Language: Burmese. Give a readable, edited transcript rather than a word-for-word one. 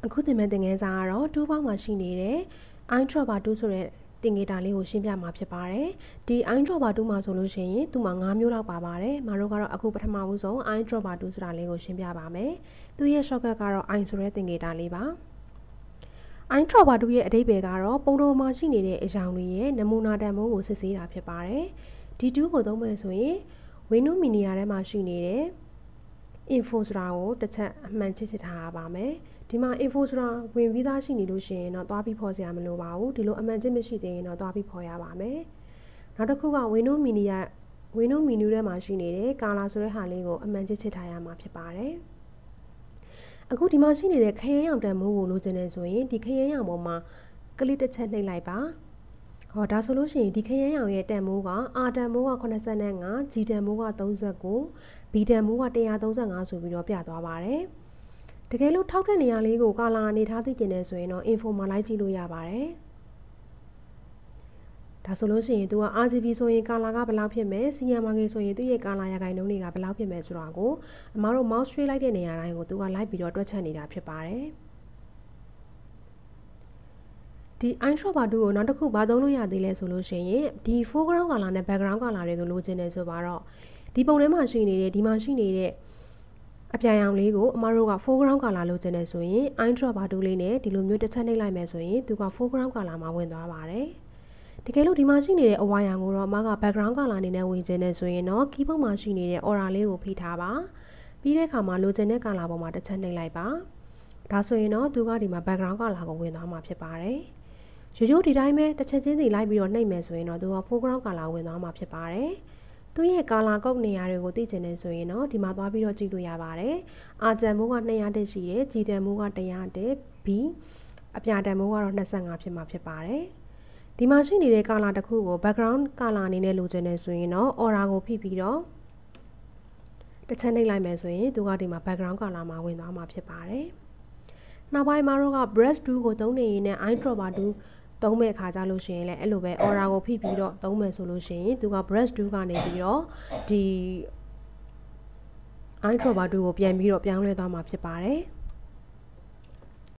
အခုသင်မဲ့သင်ခန်းစာကတော့2ပေါင်းမှာရှိနေတဲ့ eyedropper 2ဆိုတဲ့သင်္ကေတလေးကိုရှင်းပြမှာဖြစ်ပါတယ်ဒီ eyedropper 2မှာဆိုလို့ရှိရင်သူ့မှာ5မျိုးလောက်ပါပါတယ်မတို့ကတော့အခုပထမဦးဆုံး eyedropper 2ဆိုတာလေးကိုရှင်းပြပါမယ်သူရဲ့ shortcut ကတော့ eye ဆိုတဲ့သင်္ကေတလေးပါ eyedropper 2ရဲ့အဓိပ္ပာယ်ကတော့ပုံတော်မှာရှိနေတဲ့အရောင်တွေရဲ့နမူနာတန်ဖိုးကိုစစ်ဆေးတာဖြစ်ပါတယ်ဒီ2ကိုသုံးမယ်ဆိုရင် Windows Mini ထဲမှာရှိနေတဲ့ info ဆိုတာကိုတစ်ချက်အမှန်ချစ်ထားရပါမယ်ဒီမှာ info ဆိုတာဝင်ပြီးသားရှိနေလို့ရှိရင်တော့သွားပြီးဖော်စရာမလိုပါဘူးဒီလိုအမှန်ချစ်မရှိသေးရင်တော့သွားပြီးဖော်ရပါမယ်နောက်တစ်ခုက Windows Mini ထဲမှာရှိနေတဲ့ color ဆိုတဲ့ဟာလေးကိုအမှန်ချစ်ထားရမှာဖြစ်ပါတယ်အခုဒီမှာရှိနေတဲ့ခရမ်းရောင်တန်မိုးကိုလိုချင်နေဆိုရင်ဒီခရမ်းရောင်ပေါ်မှာကလစ်တစ်ချက်နှိပ်လိုက်ပါဟောဒါဆိုလို့ရှိရင်ဒီခရမ်းရောင်ရဲ့တန်မိုးက R တန်မိုးက85 G တန်မိုးက39 B တန်မိုးက135ဆိုပြီးတော့ပြသွားပါတယ်တကယ်လို့ထောက်တဲ့နေရာလေးကိုကာလာအနေထားသိကျင်နေဆိုရင်တော့ info မှာလိုက်ကြည့်လို့ရပါတယ်ဒါဆိုလို့ရှိရင်သူက RGB ဆိုရင်ကာလာကဘယ်လောက်ဖြစ်မယ် CMYK ဆိုရင်သူ့ရဲ့ကာလာရာခိုင်နှုန်းတွေကဘယ်လောက်ဖြစ်မယ်ဆိုတာကိုအမတို့ mouse ရွှေ့လိုက်တဲ့နေရာတိုင်းကိုသူကလိုက်ပြီးတော့တွက်ချက်နေတာဖြစ်ပါတယ်ဒီ eyedropper 2ကိုနောက်တစ်ခုဘာသုံးလို့ရသေးလဲဆိုလို့ရှိရင်ဒီ foreground color နဲ့ background color တွေကိုလိုချင်တယ်ဆိုပါတော့ဒီပုံထဲမှာရှိနေတဲ့ဒီမှာရှိနေတဲ့အပြာရောင်လေးကိုအမတို့က foreground color လိုချင်တယ်ဆိုရင် eyedropper 2လေးနဲ့ဒီလိုမျိုးတစ်ချက်နှိပ်လိုက်မယ်ဆိုရင်သူက foreground color မှာဝင်သွားပါတယ်တကယ်လို့ဒီမှာရှိနေတဲ့အဝါရောင်ကိုတော့အမက background color အနေနဲ့ဝင်ချင်တယ်ဆိုရင်တော့ keyboard မှာရှိနေတဲ့ aura လေးကိုဖိထားပါပြီးတဲ့အခါမှာလိုချင်တဲ့ color ပေါ်မှာတစ်ချက်နှိပ်လိုက်ပါဒါဆိုရင်တော့သူကဒီမှာ background color ကိုဝင်သွားမှာဖြစ်ပါတယ်ရိုးဒီတိုင်းပဲတစ်ချက်ချင်းစီလိုက်ပြီးတော့နှိပ်မယ်ဆိုရင်တော့သူက foreground color ဝင်သွားမှာဖြစ်ပါတယ်သူရဲ့ color code နေရာတွေကိုသိချင်နေဆိုရင်တော့ဒီမှာသွားပြီးတော့ကြည့်လို့ရပါတယ်R တန်မိုးက200တက်ရှိတယ် G တန်မိုးက100တက် B အပြာတန်မိုးကတော့25ဖြစ်မှာဖြစ်ပါတယ်ဒီမှာရှိနေတဲ့ color တစ်ခုကို background color အနေနဲ့လိုချင်နေဆိုရင်တော့ aura ကိုဖိပြီးတော့တစ်ချက်နှိပ်လိုက်မယ်ဆိုရင်သူကဒီမှာ background color မှာဝင်သွားမှာဖြစ်ပါတယ်နောက်ပိုင်းမှာတော့ brush tool ကိုသုံးနေရင် eyedropper 2သုံးမဲ့အခါကြလို့ရှိရင်လည်းအဲ့လိုပဲ aura ကိုဖိပြီးတော့သုံးမယ်ဆိုလို့ရှိရင်သူက brush tool ကနေပြီးတော့ဒီ eyedropper 2ကိုပြန်ပြီးတော့ပြောင်းလဲသွားမှာဖြစ်ပါတယ်